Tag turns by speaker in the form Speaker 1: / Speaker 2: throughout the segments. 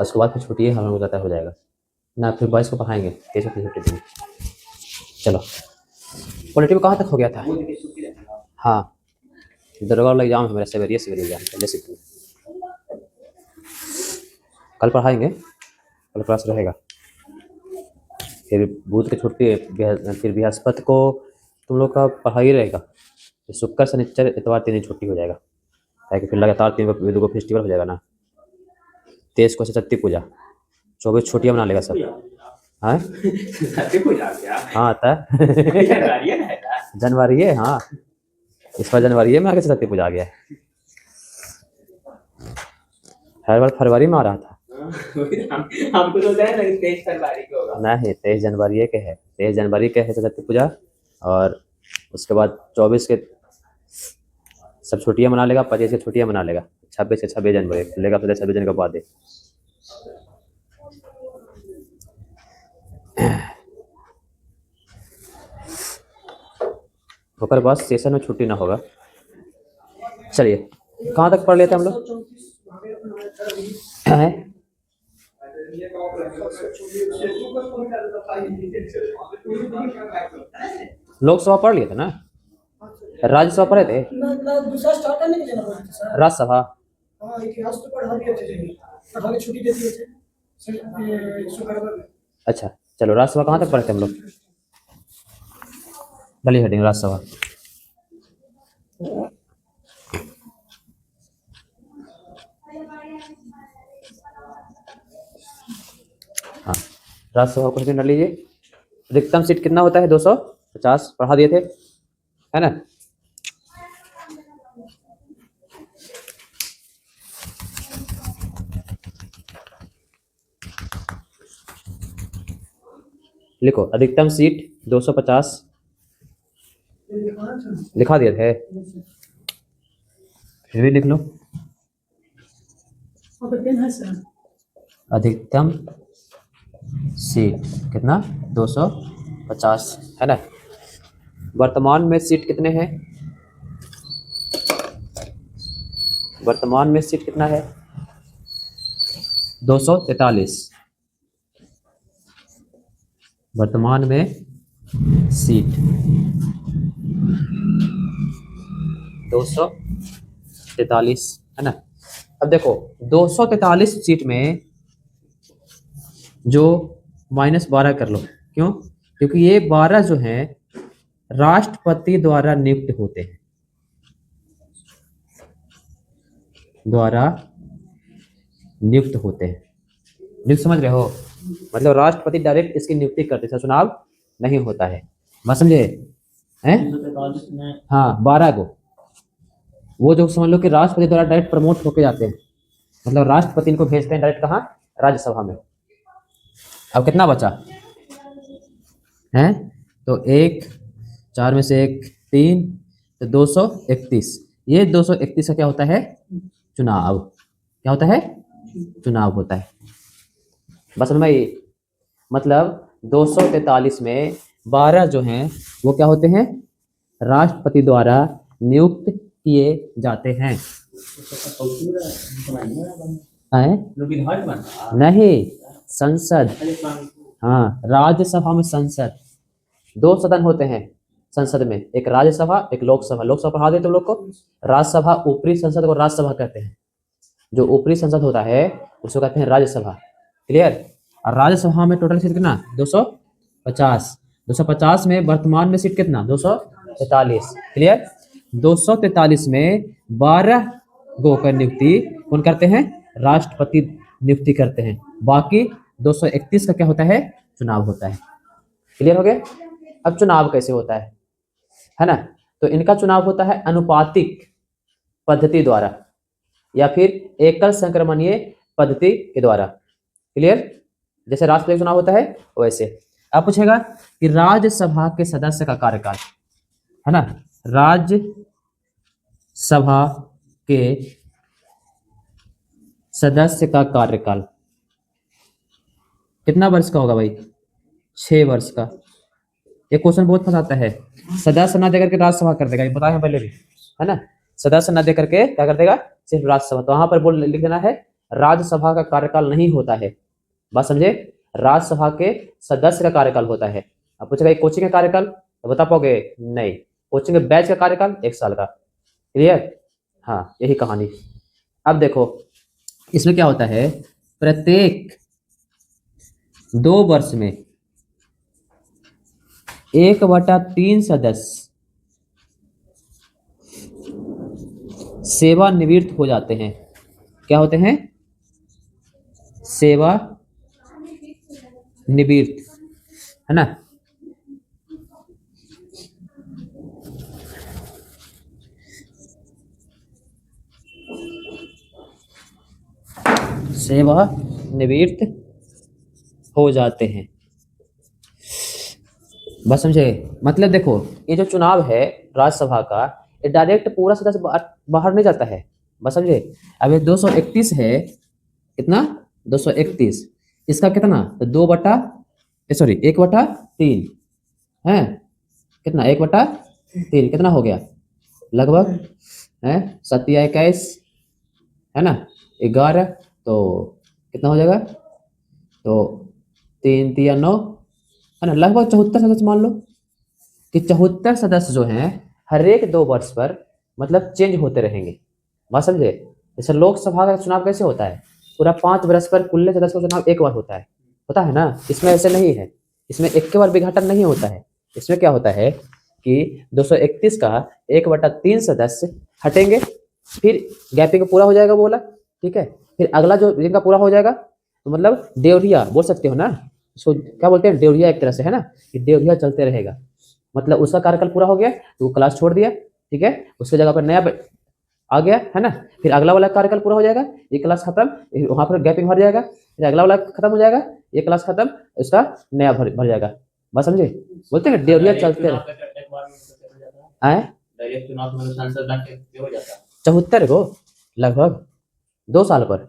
Speaker 1: उसके बाद फिर छुट्टी हम लोग जाता हो जाएगा ना, फिर 22 को पढ़ाएंगे, 23 को छुट्टी देंगे। चलो पॉलिटिव कहाँ तक हो गया था? हाँ दरोगा वाला एग्जाम है मेरा, सवेरे एग्जाम पहले से कल पढ़ाएंगे, कल क्लास रहेगा। फिर बुध की छुट्टी है, फिर बृहस्पति को तुम लोग का पढ़ाई रहेगा, फिर शुक्र शनिचर इतवार 3 दिन छुट्टी हो जाएगा, ताकि फिर लगातार 3 को फेस्टिवल हो जाएगा ना। 23 को सरस्वती पूजा, 24 छुट्टियाँ मना लेगा सब। हाँ हाँ था जनवरी है, हाँ इस बार जनवरी में आगे सरस्वती पूजा आ गया है। हर बार फरवरी में आ रहा था। हमको तो 23 फरवरी को होगा। नहीं 23 जनवरी के है, 23 जनवरी के है सरस्वती पूजा, और उसके बाद 24 के सब छुट्टियां मना लेगा, 25 की छुट्टियां मना लेगा, 26 के 26 जनवरी खुलेगा, फिर 26 जनवरी के बाद होकर बस सेशन में छुट्टी ना होगा। चलिए कहाँ तक पढ़ लेते हम लोग? लोकसभा पढ़ लिए थे ना, राज्यसभा पढ़े थे, राज्यसभा अच्छा चलो राज्यसभा कहाँ तक पढ़े थे हम लोग? डालिए हेडिंग राज्यसभा। हाँ राज्यसभा को डाल लीजिए। अधिकतम सीट कितना होता है? 250 पढ़ा दिए थे है ना। लिखो अधिकतम सीट 250 लिखा दिए थे, फिर भी लिख लो। अधिकतम सीट कितना? 250 है ना। वर्तमान में सीट कितने हैं? वर्तमान में सीट कितना है? 243। वर्तमान में सीट 243 है ना। अब देखो 243 सीट में जो -12 कर लो, क्यों? क्योंकि ये 12 जो हैं राष्ट्रपति द्वारा नियुक्त होते हैं, द्वारा नियुक्त होते हैं। नियुक्त समझ रहे हो? मतलब राष्ट्रपति डायरेक्ट इसकी नियुक्ति करते हैं, चुनाव नहीं होता है। बात समझे हैं? हाँ 12 को वो जो समझ लो कि राष्ट्रपति द्वारा डायरेक्ट प्रमोट होके जाते हैं, मतलब राष्ट्रपति इनको भेजते हैं डायरेक्ट कहाँ? राज्यसभा में। अब कितना बचा है? तो 1 4 में से 1 3, तो 231। ये 231 का क्या होता है? चुनाव। क्या होता है? चुनाव होता है। बस भाई मतलब 243 में 12 जो हैं वो क्या होते हैं? राष्ट्रपति द्वारा नियुक्त किए जाते हैं। नहीं संसद, हाँ राज्यसभा में संसद 2 सदन होते हैं संसद में, एक राज्यसभा एक लोकसभा। लोकसभा पढ़ा दे तुम लोग को। राज्यसभा ऊपरी संसद को राज्यसभा कहते हैं, जो ऊपरी संसद होता है उसको कहते हैं राज्यसभा। क्लियर? और राज्यसभा में टोटल सीट कितना? 250। 250 में वर्तमान में सीट कितना? 243। क्लियर? 243 में 12 गो का नियुक्ति कौन करते हैं? राष्ट्रपति नियुक्ति करते हैं। बाकी 231 का क्या होता है? चुनाव होता है। क्लियर हो गया? अब चुनाव कैसे होता है ना? तो इनका चुनाव होता है अनुपातिक पद्धति द्वारा या फिर एकल संक्रमणीय पद्धति के द्वारा। क्लियर? जैसे राष्ट्रपति चुनाव होता है वैसे। अब पूछेगा कि राज्यसभा के सदस्य का कार्यकाल है ना, राज्यसभा के सदस्य का कार्यकाल कितना वर्ष का होगा भाई? 6 वर्ष का। ये क्वेश्चन बहुत फंसाता है। सदस्य ना देकर के राज्यसभा कर देगा, ये बताया पहले भी है ना। सदस्य ना देकर के क्या कर देगा? सिर्फ राज्यसभा। तो वहां पर बोल लिख देना है राज्यसभा का कार्यकाल नहीं होता है। बात समझे? राज्यसभा के सदस्य का कार्यकाल होता है। अब पूछेगा एक कोचिंग का कार्यकाल, तो बता पाओगे? नहीं। कोचिंग के बैच का कार्यकाल 1 साल का। क्लियर? हाँ, यही कहानी। अब देखो इसमें क्या होता है, प्रत्येक 2 वर्ष में 1/3 सदस्य सेवानिवृत्त हो जाते हैं। क्या होते हैं? सेवा निवृत्त, है ना। सेवा निवृत्त हो जाते हैं। बस समझे? मतलब देखो ये जो चुनाव है राज्यसभा का, ये डायरेक्ट पूरा सदस्य बाहर नहीं जाता है। बस समझे? अब ये 231 है, कितना? 231, इसका कितना? तो 1/3 है, कितना? 1/3 कितना हो गया? लगभग है 7 या 21, है ना, 11, तो कितना हो जाएगा? तो 3 3 9, है ना, लगभग 74 सदस्य। मान लो कि 74 सदस्य जो हैं हर एक 2 वर्ष पर मतलब चेंज होते रहेंगे। बात समझे? जैसे लोकसभा का चुनाव कैसे होता है, पूरा 5 वर्ष पर कुल सदस्य का चुनाव 1 बार होता है, पता है ना। इसमें ऐसे नहीं है, इसमें 1 के बार विघटन नहीं होता है। इसमें क्या होता है कि 231 का 1/3 सदस्य हटेंगे, फिर गैपिंग पूरा हो जाएगा बोला, ठीक है। फिर अगला जो जिनका पूरा हो जाएगा, तो मतलब देवरिया बोल सकते हो ना, इसको क्या बोलते हैं? देवरिया एक तरह से, है ना, कि देवरिया चलते रहेगा। मतलब उसका कार्यकाल पूरा हो गया तो वो क्लास छोड़ दिया, ठीक है, उसके जगह पर नया आ गया, है ना। फिर अगला वाला कार्यकाल पूरा हो जाएगा, ये क्लास खत्म, वहां पर गैपिंग भर जाएगा, फिर अगला वाला खत्म हो जाएगा, ये क्लास खत्म, उसका नया भर जाएगा। बात समझे? बोलते हैं देवरिया चलते रहे। 74 को लगभग 2 साल पर,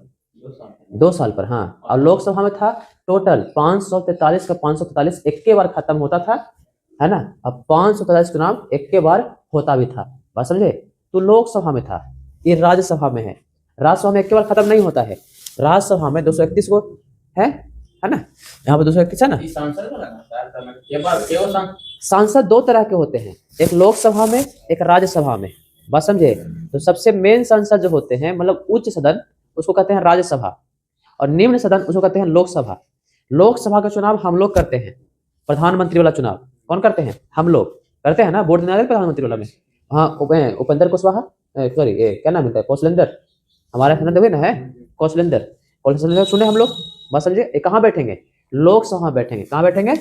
Speaker 1: 2 साल पर, हाँ। और लोकसभा में था टोटल 543 का 543 एक के बार खत्म होता था, है ना। अब 543 चुनाव 1 के बार होता भी था। बात समझे? तो लोकसभा में था, ये राज्यसभा में है। राज्यसभा में 1 के बार खत्म नहीं होता है। राज्यसभा में 231 को है ना, यहाँ पे 231 है ना। सांसद 2 तरह के होते हैं, एक लोकसभा में, एक राज्यसभा में। बात समझे? तो सबसे मेन सांसद जो होते हैं, मतलब उच्च सदन, उसको कहते हैं राज्यसभा, और निम्न सदन उसको कहते हैं लोकसभा। लोकसभा का चुनाव हम लोग करते हैं, प्रधानमंत्री वाला चुनाव कौन करते हैं? हम लोग करते हैं ना, वोट देने वाले प्रधानमंत्री वाला में। हाँ, उपेंद्र कुशवाहा, सॉरी ये क्या नाम है, कौशलेंद्र, हमारे देखिए ना, है कौशलेंद्र सुने हम लोग। बस समझे? ये कहाँ बैठेंगे? लोकसभा में बैठेंगे। कहाँ बैठेंगे?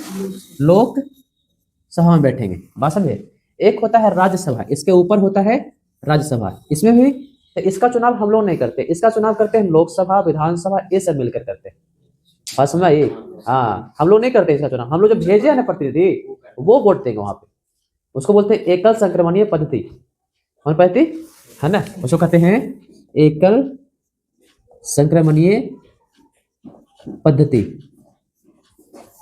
Speaker 1: लोकसभा में बैठेंगे। बात समझे? एक होता है राज्यसभा, इसके ऊपर होता है राज्यसभा। इसमें भी तो इसका चुनाव हम लोग नहीं करते, इसका चुनाव करते हैं लोकसभा, विधानसभा, ये सब मिलकर करते हैं। बात समझ आई? हाँ, हम लोग नहीं करते इसका चुनाव। हम लोग जो भेजे है ना प्रतिनिधि, वो वोट देंगे वहां पे। उसको बोलते हैं एकल संक्रमणीय पद्धति। कौन पद्धति? है ना, उसको कहते हैं एकल संक्रमणीय पद्धति।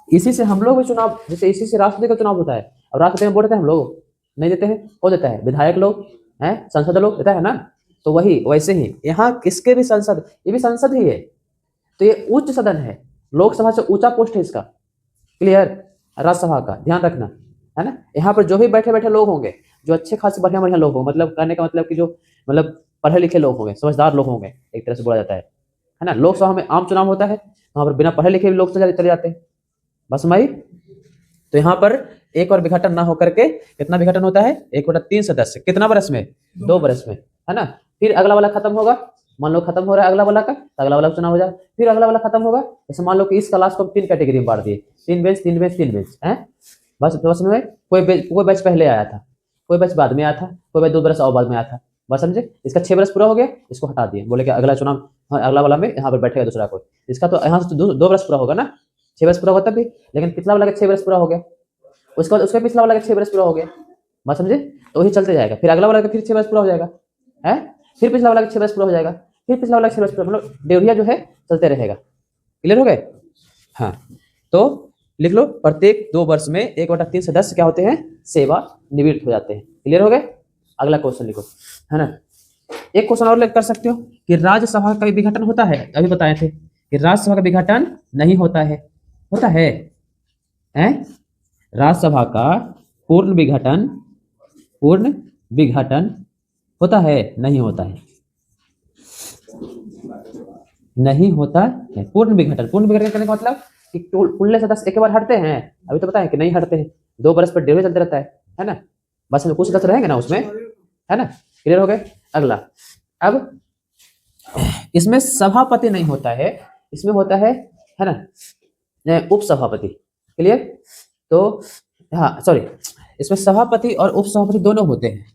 Speaker 1: इसी से हम लोग भी चुनाव, जैसे इसी से राष्ट्रपति का चुनाव होता है। अब राष्ट्रपति में वोट देते हैं हम लोग? नहीं देते हैं। कौन देता है? विधायक लोग हैं, संसद लोग देता है ना। तो वही वैसे ही यहाँ किसके भी संसद, ये भी संसद ही है, तो ये उच्च सदन है, लोकसभा से ऊंचा पोस्ट है इसका। क्लियर? राज्यसभा का ध्यान रखना, है ना। यहाँ पर जो भी बैठे बैठे लोग होंगे, जो अच्छे खासे बढ़िया बढ़िया लोग होंगे, मतलब कहने का मतलब कि जो मतलब पढ़े लिखे लोग होंगे, समझदार लोग होंगे, एक तरह से बोला जाता है ना। लोकसभा में आम चुनाव होता है, वहां पर बिना पढ़े लिखे भी लोग चले जाते हैं। बस भाई, तो यहाँ पर एक बार विघटन ना होकर के कितना विघटन होता है? 1/3 सदस्य। कितना बरस में? 2 बरस में, है ना। फिर अगला वाला खत्म होगा, मान लो खत्म हो रहा है अगला वाला का, तो अगला वाला चुनाव हो जाएगा। फिर अगला वाला खत्म होगा, जैसे मान लो कि इस क्लास को 3 कैटेगरी में बांट दिए, 3 बेंच 3 बेंच 3 बेंच, है। बस में कोई बैच पहले आया था, कोई बैच बाद में आया था, कोई बैच 2 बरस और बाद में आया था। बस समझे? इसका 6 बरस पूरा हो गया, इसको हटा दिए, बोले कि अगला चुनाव, हाँ, अगला वाला में यहाँ पर बैठेगा दूसरा कोई। इसका तो यहाँ से 2 बरस पूरा होगा ना, 6 बरस पूरा होता भी, लेकिन पिछला वाला का 6 बरस पूरा हो गया, उसके बाद उसका पिछला वाला का 6 बरस पूरा हो गया। बात समझे? तो वही चलते जाएगा। फिर अगला वाला का फिर 6 बरस पूरा हो जाएगा, है। फिर पिछला वाला का 6 बरस पूरा हो जाएगा, फिर पिछला वाला 6 बरस पूरा, मतलब देवरिया जो है चलते रहेगा। क्लियर हो गए? हाँ, तो लिख लो, प्रत्येक 2 वर्ष में 1/3 सदस्य क्या होते हैं? सेवा निवृत्त हो जाते हैं। क्लियर हो गए? अगला क्वेश्चन लिखो, है ना। एक क्वेश्चन और कर सकते हो कि राज्यसभा का विघटन होता है, अभी बताए थे कि राज्यसभा का विघटन नहीं होता है। होता है हैं? राज्यसभा का पूर्ण विघटन होता है? नहीं होता है, नहीं होता है। पूर्ण विघटन करने का मतलब कि कुल सदस्य एक बार हटते हैं, अभी तो पता है कि नहीं हटते हैं, 2 बरस पर डेढ़ चलते रहता है ना। बस में कुछ सदस्य रहेंगे ना उसमें, है ना। क्लियर हो गए। अगला, अब इसमें सभापति नहीं होता है, इसमें होता है ना उपसभापति। क्लियर। तो हाँ सॉरी, इसमें सभापति और उपसभापति दोनों होते हैं।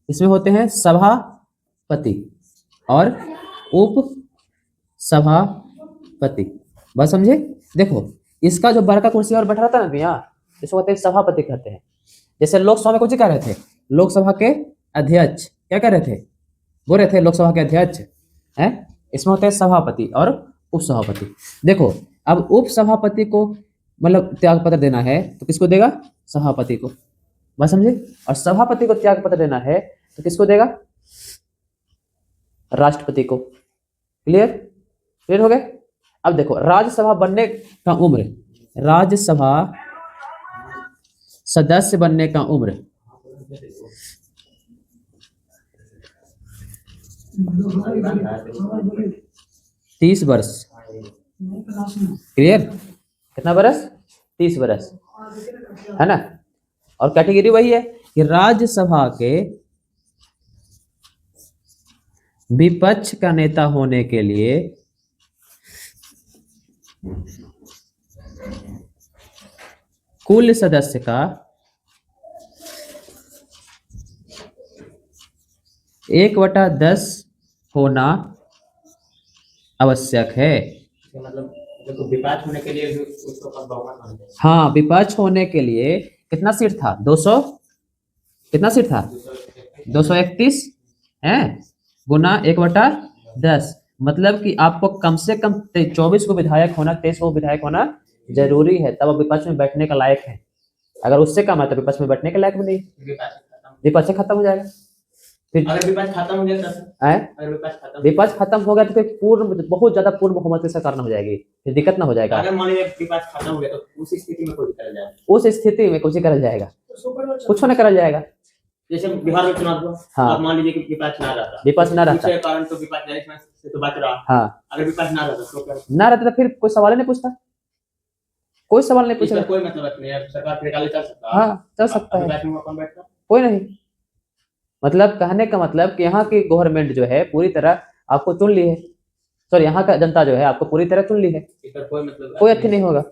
Speaker 1: इसमें होते हैं सभापति और उप सभापति। बस समझे। देखो इसका जो बड़ा कुर्सी और बैठा रहता है ना भैया, इसको कहते हैं सभापति कहते हैं। जैसे लोकसभा में कुछ कह रहे थे, लोकसभा के अध्यक्ष क्या कह रहे थे, बोल रहे थे लोकसभा के अध्यक्ष है। इसमें होते हैं सभापति और उपसभापति। देखो अब उपसभापति को मतलब त्याग पत्र देना है तो किसको देगा, सभापति को। बस समझे। और सभापति को त्याग पत्र देना है तो किसको देगा, राष्ट्रपति को। क्लियर हो गए। अब देखो राज्यसभा बनने का उम्र, राज्यसभा सदस्य बनने का उम्र 30 वर्ष। क्लियर। कितना वर्ष, 30 वर्ष, है ना। और कैटेगरी वही है कि राज्यसभा के विपक्ष का नेता होने के लिए कुल सदस्य का 1/10 होना आवश्यक है।
Speaker 2: मतलब विपक्ष होने के लिए उसको बहुमत होना चाहिए।
Speaker 1: हाँ, विपक्ष होने के लिए कितना सीट था, 200, कितना सीट था, 231 है गुना 1/10। मतलब कि आपको कम से कम 24 को विधायक होना, 23 को विधायक होना जरूरी है, तब विपक्ष में बैठने का लायक है। अगर उससे कम है तो विपक्ष में बैठने के लायक भी नहीं, विपक्ष खत्म हो जाएगा। फिर
Speaker 2: अगर विपक्ष खत्म हो गया तो
Speaker 1: विपक्ष खत्म हो गया तो फिर पूर्ण, बहुत ज्यादा पूर्ण बहुमत की सरकार न हो जाएगी, फिर दिक्कत ना हो जाएगा।
Speaker 2: अगर मान लीजिए विपक्ष खत्म हो गया तो उस स्थिति में कुछ करल जाएगा,
Speaker 1: उस स्थिति में कुछ ही करल जाएगा, कुछ नहीं करल जाएगा।
Speaker 2: जैसे बिहार में चुनाव हुआ,
Speaker 1: हाँ,
Speaker 2: अब मान लीजिए कि विपक्ष ना रहता,
Speaker 1: विपक्ष ना रहता,
Speaker 2: उसके कारण तो विपक्ष इलेक्शन से तो बच रहा।
Speaker 1: हाँ,
Speaker 2: अगर विपक्ष ना रहता तो
Speaker 1: ना रहता तो फिर कोई सवाल नहीं पूछता, कोई सवाल नहीं पूछेगा,
Speaker 2: कोई मतलब नहीं है, सरकार फिर आगे चल सकता है।
Speaker 1: हाँ चल सकता है,
Speaker 2: विपक्ष में अपन बैठता
Speaker 1: कोई नहीं। मतलब कहने का मतलब कि यहाँ की गवर्नमेंट जो है पूरी तरह आपको चुन ली है, सॉरी यहाँ का जनता जो है आपको पूरी तरह चुन ली है,
Speaker 2: कोई मतलब
Speaker 1: कोई अच्छी नहीं होगा।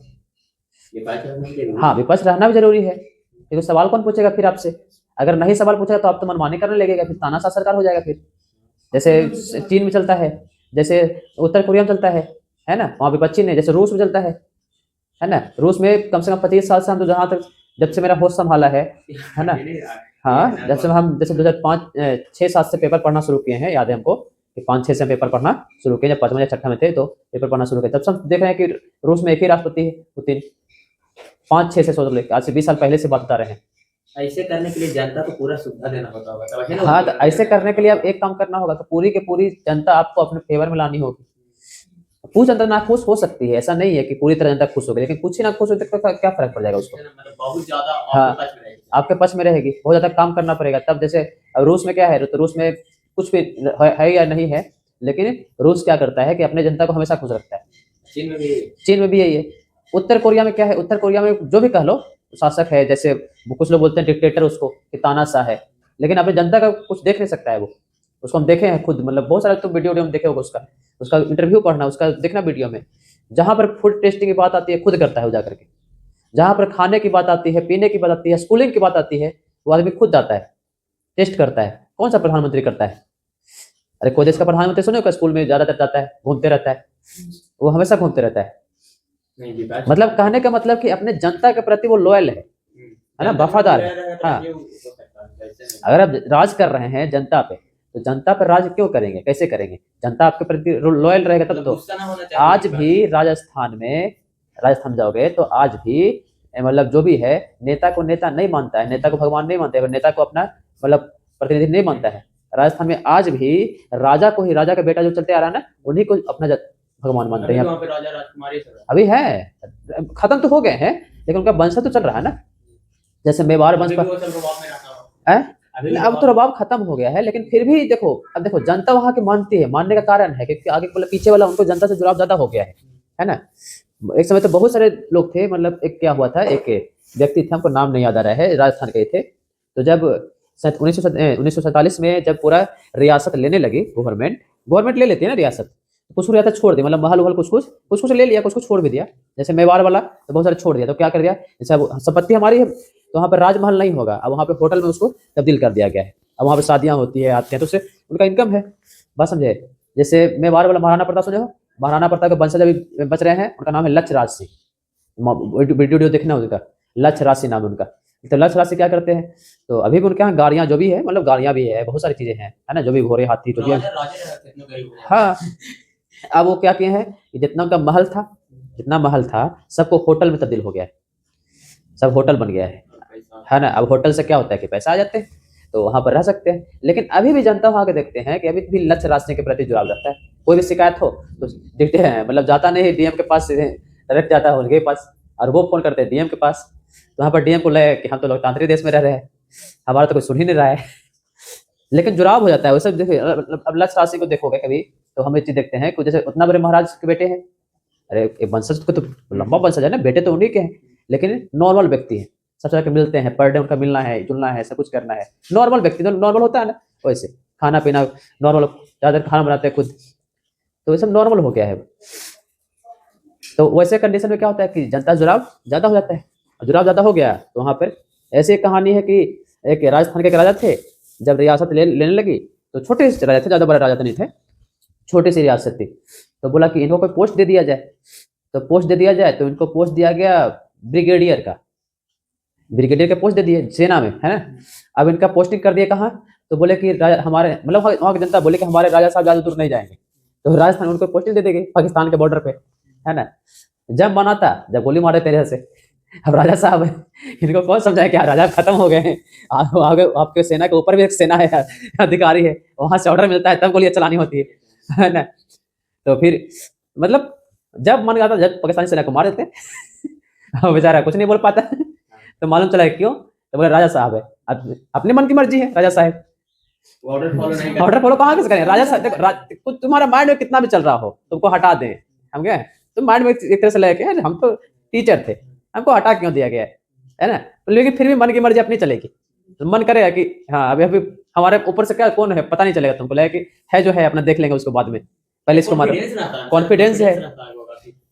Speaker 1: हाँ, विपक्ष रहना भी जरूरी है, क्योंकि सवाल कौन पूछेगा फिर आपसे। अगर नहीं सवाल पूछेगा तो आप तो मनमानी करने लगेगा, फिर तानाशाह सरकार हो जाएगा। फिर जैसे चीन में चलता है, जैसे उत्तर कोरिया में चलता है ना, वहाँ विपक्षी नहीं। जैसे रूस में चलता है ना, रूस में कम से कम 25 साल से हम तो जहाँ तक जब से मेरा होश संभाला है ना, हाँ जब से हम जैसे 2005-6-7 से पेपर पढ़ना शुरू किए हैं, याद है हमको कि 5-6 से पेपर पढ़ना शुरू किए, जब 5वां या 6ठा में थे तो पेपर पढ़ना शुरू किया, तब से हम देख रहे हैं कि रूस में एक ही राष्ट्रपति है, पुतिन। 5-6 से सोच ले, आज से 20 साल पहले से बात बता रहे हैं।
Speaker 2: ऐसे करने के लिए जनता को पूरा सुविधा देना होता होगा।
Speaker 1: हाँ, तो ऐसे करने के लिए अब एक काम करना होगा, तो पूरी की पूरी जनता आपको अपने फेवर में लानी होगी। पूरी जनता ना खुश हो सकती है, ऐसा नहीं है कि पूरी तरह जनता खुश होगी, लेकिन कुछ ही ना खुश हो तो क्या फर्क पड़ जाएगा उसको।
Speaker 2: बहुत ज्यादा
Speaker 1: आपके पक्ष में रहेगी, बहुत ज्यादा काम करना पड़ेगा तब। जैसे रूस में क्या है, तो रूस में कुछ भी है या नहीं है, लेकिन रूस क्या करता है कि अपने जनता को हमेशा खुश रखता है। चीन में भी यही है। उत्तर कोरिया में क्या है, उत्तर कोरिया में जो भी कह लो शासक है, जैसे कुछ लोग बोलते हैं डिक्टेटर उसको कि तानाशाह है, लेकिन अपनी जनता का कुछ देख नहीं सकता है वो। उसको हम देखे हैं खुद, मतलब बहुत सारे तो वीडियो में देखे होगा, उसका इंटरव्यू पढ़ना, उसका देखना वीडियो में। जहाँ पर फूड टेस्टिंग की बात आती है खुद करता है वो जाकर के, जहाँ पर खाने की बात आती है, पीने की बात आती है, स्कूलिंग की बात आती है, वो आदमी खुद जाता है, टेस्ट करता है। कौन सा प्रधानमंत्री करता है? अरे कोई देश का प्रधानमंत्री सुने का स्कूल में ज्यादातर जाता है, घूमते रहता है, वो हमेशा घूमते रहता है। मतलब कहने का मतलब कि अपने जनता के प्रति वो लॉयल है ना, वफादार है। हाँ, अगर आप राज कर रहे हैं जनता पे, तो जनता पर राज क्यों करेंगे, कैसे करेंगे? जनता आपके प्रति लॉयल रहेगा तब तो। आज भी राजस्थान जाओगे तो आज भी मतलब जो भी है, नेता को नेता नहीं मानता है, नेता को भगवान नहीं मानता है, नेता को अपना मतलब प्रतिनिधि नहीं मानता है। राजस्थान में आज भी राजा को ही, राजा का बेटा जो चलते आ रहा है ना, उन्हीं को अपना भगवान मानते
Speaker 2: अभी
Speaker 1: हैं।
Speaker 2: वहाँ पे राजा राजकुमारी सब है।
Speaker 1: अभी है, खत्म तो हो गए हैं, लेकिन उनका वंशज तो चल रहा है ना। जैसे मेवाड़ वंश
Speaker 2: अभी
Speaker 1: पर
Speaker 2: भी वो सब रबाब में रहता हो।
Speaker 1: है,
Speaker 2: अभी भी
Speaker 1: अब तो रबाब खत्म हो गया है, लेकिन फिर भी देखो, अब देखो जनता वहां की मानती है, मानने का कारण है क्योंकि आगे मतलब पीछे वाला उनको जनता से जुड़ाव ज्यादा हो गया है ना। एक समय तो बहुत सारे लोग थे, मतलब एक क्या हुआ था, एक व्यक्ति थे, हमको नाम नहीं याद आ रहा है, राजस्थान के थे। तो जब 1947 में जब पूरा रियासत लेने लगी, गवर्नमेंट ले लेती है ना रियासत, कुछ रियासत छोड़ दी, मतलब महल वहल कुछ कुछ ले लिया, कुछ कुछ छोड़ भी दिया। जैसे मेवाड़ वाला तो बहुत सारे छोड़ दिया, तो क्या कर दिया, जैसे अब संपत्ति हमारी है तो वहाँ पर राजमहल नहीं होगा, अब वहाँ पे होटल में उसको तब्दील कर दिया गया है। अब वहाँ पे शादियाँ होती है, आते हैं, तो उससे उनका इनकम है। बात समझे। जैसे मेवाड़ वाला महाराणा प्रताप सुने हो, महाराणा प्रताप के वंशज अभी बच रहे हैं, उनका नाम है लक्ष्य राज सिंह। वीडियो देखना उनका, लक्ष्य राज सिंह नाम है उनका। तो लक्ष्य राज सिंह क्या करते हैं, तो अभी भी उनके यहाँ गाड़ियाँ जो भी है, मतलब गाड़ियाँ भी है, बहुत सारी चीजें हैं, है ना, जो भी घोड़े हाथी तो
Speaker 2: राजा राजा कितने गरीब हो गए।
Speaker 1: हाँ। अब वो क्या किए हैं कि जितना उनका महल था सबको होटल में तब्दील हो गया है, सब होटल बन गया है ना। अब होटल से क्या होता है कि पैसा आ जाते हैं, तो वहां पर रह सकते हैं। लेकिन अभी भी जनता वहां के देखते हैं कि अभी भी लक्ष्य राज सिंह के प्रति जुड़ाव रहता है। कोई भी शिकायत हो तो देखते हैं, मतलब जाता नहीं डीएम के पास, डायरेक्ट जाता है उनके पास, और वो फोन करते हैं डीएम के पास। तो वहाँ पर डीएम को लगे कि हम तो लोकतांत्रिक देश में रह रहे हैं, हमारा तो कोई सुन ही नहीं रहा है। लेकिन जुड़ाव हो जाता है। वैसे देखिए, अब लक्ष्य राज सिंह को देखोगे कभी तो हम एक चीज देखते हैं कि जैसे उतना बड़े महाराज के बेटे हैं, अरे एक वंशज को तो लंबा वंशज है ना, बेटे तो उन्हीं के हैं, लेकिन नॉर्मल व्यक्ति है, सबसे जाके मिलते हैं, पर डे उनका मिलना है, जुलना है, सब कुछ करना है। नॉर्मल व्यक्ति तो नॉर्मल होता है ना, वैसे खाना पीना नॉर्मल, ज्यादा खाना बनाते हैं खुद, तो ये सब नॉर्मल हो गया है। तो वैसे कंडीशन में क्या होता है कि जनता जुड़ाव ज्यादा हो जाता है, जुड़ाव ज्यादा हो गया तो वहां पर ऐसी एक कहानी है कि एक राजस्थान के एक राजा थे, जब रियासत लेने लगी तो छोटे से राजा थे, ज्यादा बड़े राजा तो नहीं थे, छोटी सी रियासत थी। तो बोला कि इनको कोई पोस्ट दे दिया जाए, तो पोस्ट दे दिया जाए, तो इनको पोस्ट दिया गया ब्रिगेडियर का, ब्रिगेडियर का पोस्ट दे दिए सेना में, है ना। अब इनका पोस्टिंग कर दिया कहाँ, तो बोले कि हमारे मतलब वहाँ की जनता बोले कि हमारे राजा साहब ज्यादा दूर नहीं जाएंगे, तो राजस्थान उनको पोस्टिंग दे देगी पाकिस्तान के बॉर्डर पे, है ना। जब मना था, जब गोली मारे तेरे से, अब राजा साहब इनको कौन समझाए कि राजा खत्म हो गए हैं, आगे आपके सेना के ऊपर भी एक सेना है, अधिकारी है, वहां से ऑर्डर मिलता है तब गोलियां चलानी होती है ना। तो फिर मतलब जब मन करता जब पाकिस्तानी सेना को मार देते बेचारा कुछ नहीं बोल पाता। तो मालूम चला क्यों, तो बोले राजा साहब है, अपने मन की मर्जी है राजा साहब,
Speaker 2: ऑर्डर फॉलो नहीं करते।
Speaker 1: ऑर्डर फॉलो कहाँ से करें राजा साहब। देखो तुम्हारा माइंड में कितना भी चल रहा हो तुमको हटा दें, हम क्या तुम माइंड में एक तरह से लेके हम तो टीचर थे, हमको हटा क्यों दिया गया है ना। लेकिन फिर भी मन की मर्जी अपनी चलेगी, तो मन करेगा कि हाँ अभी हमारे ऊपर से क्या कौन है पता नहीं चलेगा तुमको, लगेगा कि है जो है अपना देख लेंगे उसको बाद में, पहले इसको मारो, कॉन्फिडेंस है।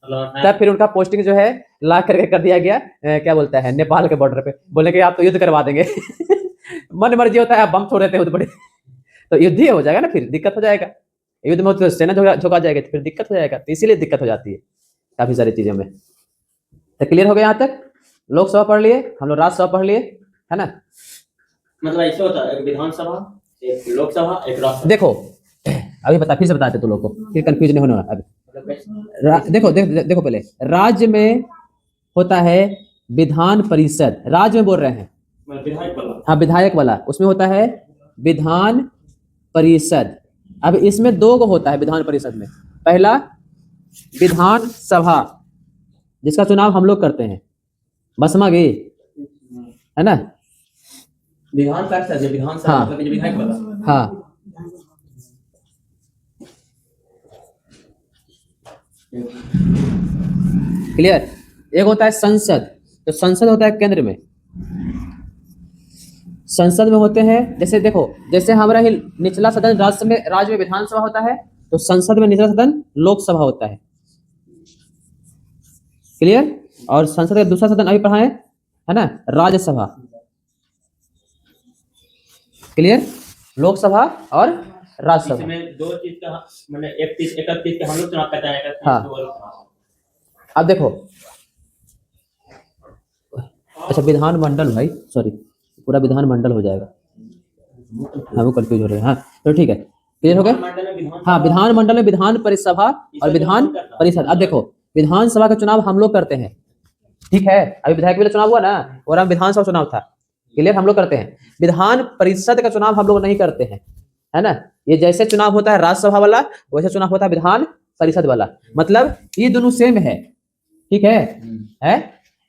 Speaker 1: तब फिर उनका पोस्टिंग जो है ला करके कर दिया गया क्या बोलता है नेपाल के बॉर्डर पे, बोले कि आप तो युद्ध करवा देंगे। मन मर्जी होता है, आप बम छोड़ देते हो तो बड़े, तो युद्ध ही हो जाएगा ना, फिर दिक्कत हो जाएगा, युद्ध में तो सेना झुका जाएगी तो फिर दिक्कत हो जाएगा, तो इसीलिए दिक्कत हो जाती है काफी सारी चीजों में। तो क्लियर हो गया यहाँ तक, लोकसभा पढ़ लिए हम लोग, राज्यसभा पढ़ लिए, है ना।
Speaker 2: मतलब ऐसे होता है, एक विधानसभा, एक लोकसभा, एक राज्यसभा।
Speaker 1: देखो अभी बता, फिर से बताते तो लोग को, फिर कंफ्यूज नहीं होना। अभी देखो पहले राज्य में होता है विधान परिषद, राज्य में बोल रहे हैं,
Speaker 2: विधायक वाला,
Speaker 1: हाँ विधायक वाला, उसमें होता है विधान परिषद। अब इसमें दो को होता है विधान परिषद में, पहला विधान सभा जिसका चुनाव हम लोग करते हैं, बस समझ गई, है ना।
Speaker 2: विधान परिषद, विधानसभा
Speaker 1: हाँ।
Speaker 2: मतलब विधायक वाला।
Speaker 1: हाँ क्लियर। एक होता है संसद, तो संसद होता है केंद्र में, संसद में होते हैं, जैसे देखो जैसे हमारा ही निचला सदन राज्य में विधानसभा होता है, तो संसद में निचला सदन लोकसभा होता है, क्लियर। और संसद का दूसरा सदन अभी पढ़ा है ना, राज्यसभा, क्लियर। लोकसभा और राज्यसभा,
Speaker 2: इसमें दो चीज का मतलब एक चीज के हम लोग चुनाव करते हैं,
Speaker 1: हाँ। अब देखो अच्छा विधानमंडल, भाई सॉरी पूरा विधानमंडल हो जाएगा, हम कंफ्यूज हो रहे हैं, हाँ तो ठीक है, क्लियर हो गया। हाँ विधानमंडल में विधान परिसभा और विधान परिषद। अब देखो विधानसभा का चुनाव हम लोग करते हैं, ठीक है, अभी विधायक वाला चुनाव हुआ ना, और हम विधानसभा चुनाव था, क्लियर, हम लोग करते हैं। विधान परिषद का चुनाव हम लोग नहीं करते हैं, है ना। ये जैसे चुनाव होता है राज्यसभा वाला, वैसे चुनाव होता है विधान परिषद वाला। मतलब ये दोनों सेम है, ठीक है।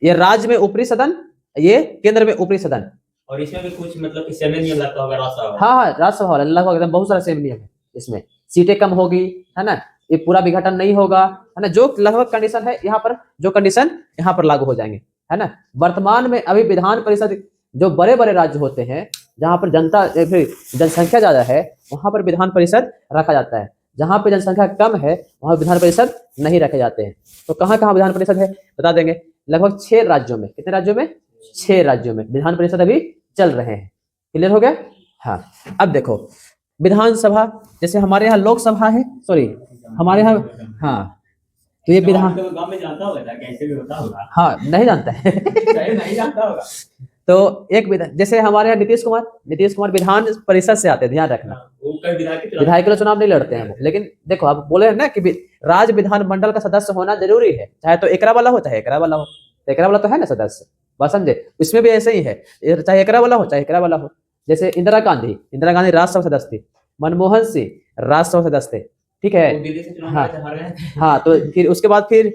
Speaker 1: ये राज्य में ऊपरी सदन, ये केंद्र में ऊपरी सदन।
Speaker 2: और इसमें भी कुछ मतलब कि सेम नियम लगता होगा राज्यसभा।
Speaker 1: हाँ, राज्यसभा वाला लगभग एकदम बहुत सारा सेम नियम है इसमें। सीटें कम होगी, है ना, ये पूरा विघटन नहीं होगा, है ना, जो लगभग कंडीशन है यहाँ पर, जो कंडीशन यहाँ पर लागू हो जाएंगे, है ना। वर्तमान में अभी विधान परिषद जो बड़े बड़े राज्य होते हैं, जहाँ पर जनसंख्या ज्यादा है, वहां पर विधान परिषद रखा जाता है। जहाँ पे जनसंख्या कम है वहां विधान परिषद नहीं रखे जाते हैं। तो कहाँ कहाँ विधान परिषद है बता देंगे। लगभग 6 राज्यों में, कितने राज्यों में, 6 राज्यों में विधान परिषद अभी चल रहे हैं। क्लियर हो गया। हाँ, अब देखो विधानसभा, जैसे हमारे यहाँ लोकसभा है, सॉरी हमारे यहाँ, हाँ, तो ये विधान,
Speaker 2: गांव में जानता होगा कैसे भी होता होगा।
Speaker 1: हाँ, नहीं जानता है
Speaker 2: नहीं जानता होगा।
Speaker 1: तो एक विधान, जैसे हमारे यहाँ नीतीश कुमार विधान परिषद से आते हैं, ध्यान रखना।
Speaker 2: वो कई
Speaker 1: विधायक के लिए चुनाव नहीं लड़ते हैं वो। लेकिन देखो आप बोले हैं ना कि राज्य विधानमंडल का सदस्य होना जरूरी है, चाहे तो एकरा वाला हो चाहे एकरा वाला हो। तो एकरा वाला तो है ना सदस्य, बात समझे। इसमें भी ऐसे ही है, चाहे एकरा वाला हो चाहे एकरा वाला हो। जैसे इंदिरा गांधी राज्यसभा सदस्य थी, मनमोहन सिंह राज्यसभा सदस्य थे, ठीक है। हाँ, तो फिर उसके बाद फिर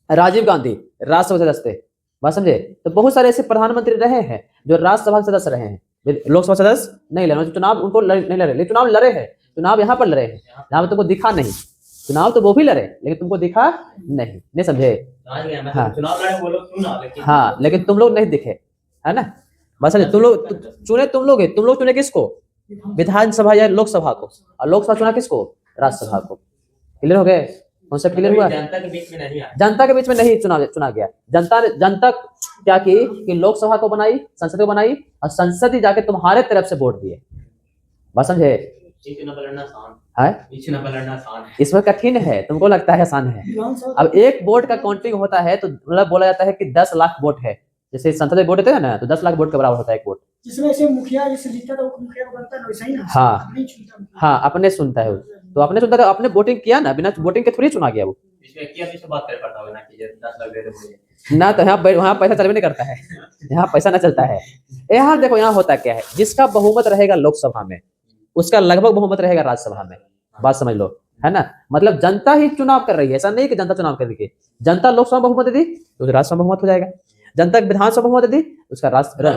Speaker 1: राजीव गांधी राज्यसभा सदस्य थे, बात समझे। तो बहुत सारे ऐसे प्रधानमंत्री रहे हैं जो राज्यसभा सदस्य रहे हैं, लोकसभा सदस्य नहीं लड़े, चुनाव उनको नहीं लड़े, लेकिन चुनाव लड़े हैं। चुनाव यहाँ पर लड़े हैं जहाँ पर तुमको दिखा नहीं, चुनाव तो वो भी लड़े लेकिन तुमको दिखा नहीं समझे। हाँ, लेकिन तुम लोग नहीं दिखे, है ना। बस तुम लोग चुने किसको, विधानसभा या लोकसभा को, और लोकसभा चुना किसको, राज्यसभा को। क्लियर हो गए, कॉन्सेप्ट क्लियर हुआ। जनता के बीच में नहीं चुना गया। जनता क्या की कि लोकसभा को बनाई, संसद को बनाई, और संसद ही जाके तुम्हारे तरफ से वोट दिए, बस समझे। इसमें कठिन है, तुमको लगता है आसान है। अब एक वोट का काउंटिंग होता है तो मतलब बोला जाता है कि 10 लाख वोट है। जैसे संसद में वोट देते हैं ना, तो 10 लाख वोट के बराबर होता है एक वोट।
Speaker 3: जिसमें से मुखिया जैसे जीतता था, मुखिया को बनता है वैसा ही ना।
Speaker 1: हाँ, हाँ, अपने सुनता है वो, तो अपने सुनता था, अपने वोटिंग किया ना, बिना वोटिंग के थोड़ी चुना गया वो। ना तो यहाँ पैसा चलवे नहीं करता है, यहाँ पैसा ना चलता है। यहाँ देखो, यहाँ होता क्या है, जिसका बहुमत रहेगा लोकसभा में उसका लगभग बहुमत रहेगा राज्यसभा में, बात समझ लो, है ना। मतलब जनता ही चुनाव कर रही है, ऐसा नहीं कि जनता चुनाव कर रही है। जनता लोकसभा बहुमत दी तो राज्यसभा बहुमत हो जाएगा, जनता विधानसभा बहुमत दी उसका राष्ट्र,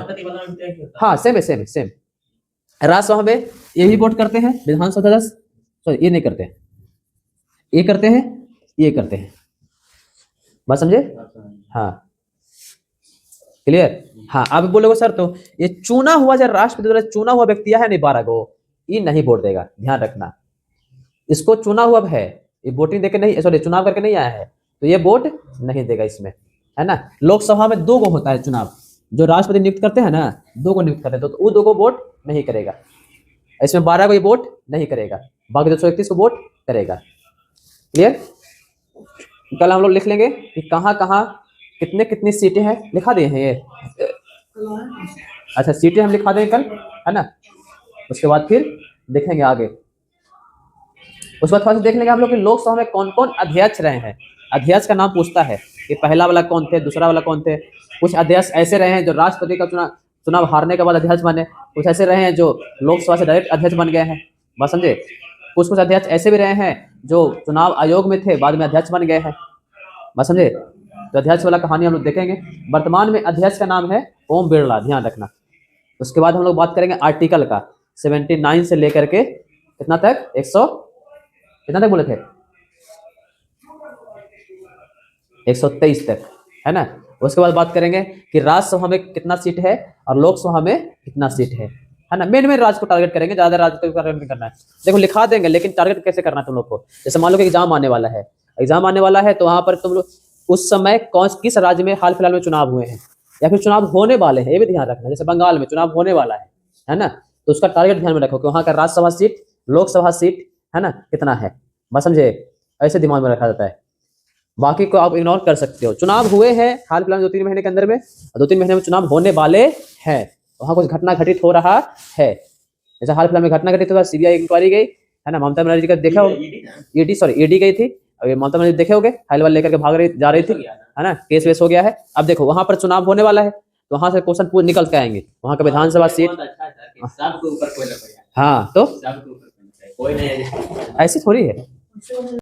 Speaker 1: हाँ सेम है, सेम। राज्यसभा में यही वोट करते हैं विधानसभा सदस्य, सॉरी ये नहीं करते हैं, ये करते हैं, ये करते हैं, बात समझे। हाँ, क्लियर। हाँ, अब बोलोगे सर तो ये चुना हुआ जो राष्ट्रपति द्वारा चुना हुआ व्यक्ति है नहीं 12 को, ये नहीं वोट देगा, ध्यान रखना। इसको चुना हुआ है, ये वोटिंग देके नहीं, सॉरी चुनाव करके नहीं आया है, तो ये वोट नहीं देगा इसमें, है ना। लोकसभा में 2 को होता है चुनाव, जो राष्ट्रपति नियुक्त करते हैं ना, 2 को नियुक्त करते हैं, तो वो 2 को वोट नहीं करेगा। इसमें 12 को ये वोट नहीं करेगा, बाकी 231 को वोट करेगा। क्लियर। कल हम लोग लिख लेंगे कि कहाँ कहाँ कितनी सीटें हैं, लिखा दिए हैं ये। अच्छा, सीटें हम लिखा देंगे कल, है ना। उसके बाद फिर देखेंगे आगे, उसके बाद थोड़ा सा देख लेंगे हम लोग कि लोकसभा में कौन कौन अध्यक्ष रहे हैं। अध्यक्ष का नाम पूछता है कि पहला वाला कौन थे, दूसरा वाला कौन थे। कुछ अध्यक्ष ऐसे रहे हैं जो राष्ट्रपति का चुनाव हारने के बाद अध्यक्ष बने, कुछ ऐसे रहे हैं जो लोकसभा से डायरेक्ट अध्यक्ष बन गए हैं, बात समझे। कुछ अध्यक्ष ऐसे भी रहे हैं जो चुनाव आयोग में थे, बाद में अध्यक्ष बन गए हैं, बात समझे। तो अध्यक्ष वाला कहानी हम लोग देखेंगे। वर्तमान में अध्यक्ष का नाम है ओम बिरला, ध्यान रखना। उसके बाद हम लोग बात करेंगे आर्टिकल का, 79 से लेकर के कितना तक, 100 कितना तक बोले थे, 123 तक, है ना। उसके बाद बात करेंगे कि राज्यसभा में कितना सीट है और लोकसभा में कितना सीट है ना। मेन राज्य को टारगेट करेंगे, ज्यादा राज्य को टारगेट नहीं करना है। देखो लिखा देंगे, लेकिन टारगेट कैसे करना है तुम लोग को। जैसे मान लो कि एग्जाम आने वाला है, तो वहां पर तुम लोग उस समय किस राज्य में हाल फिलहाल में चुनाव हुए हैं या फिर चुनाव होने वाले हैं, ये भी ध्यान रखना। जैसे बंगाल में चुनाव होने वाला है ना, तो उसका टारगेट ध्यान में रखो कि वहां का राज्यसभा सीट, लोकसभा सीट, है ना, कितना है, बस समझे। ऐसे दिमाग में रखा जाता है, बाकी को आप इग्नोर कर सकते हो। चुनाव हुए हैं हाल फिलहाल 2-3 महीने के अंदर में, 2-3 महीने में चुनाव होने वाले हैं, वहां कुछ घटना घटित हो रहा है। जैसे हाल फिलहाल में घटना घटित हुआ, सीबीआई इंक्वायरी गई, है ना, ममता बनर्जी का देखा होगा, ईडी गई थी, अभी ममता बनर्जी देखे होगे, फाइल वाल लेकर के जा रही थी, है ना, केस वेस हो गया है। अब देखो वहां पर चुनाव होने वाला है, तो वहां से क्वेश्चन निकल के आएंगे, वहां का विधानसभा सीट, हाँ तो
Speaker 2: सबके ऊपर होना चाहिए, कोई नहीं है जिसको
Speaker 1: ऐसी थोड़ी है।
Speaker 3: उससे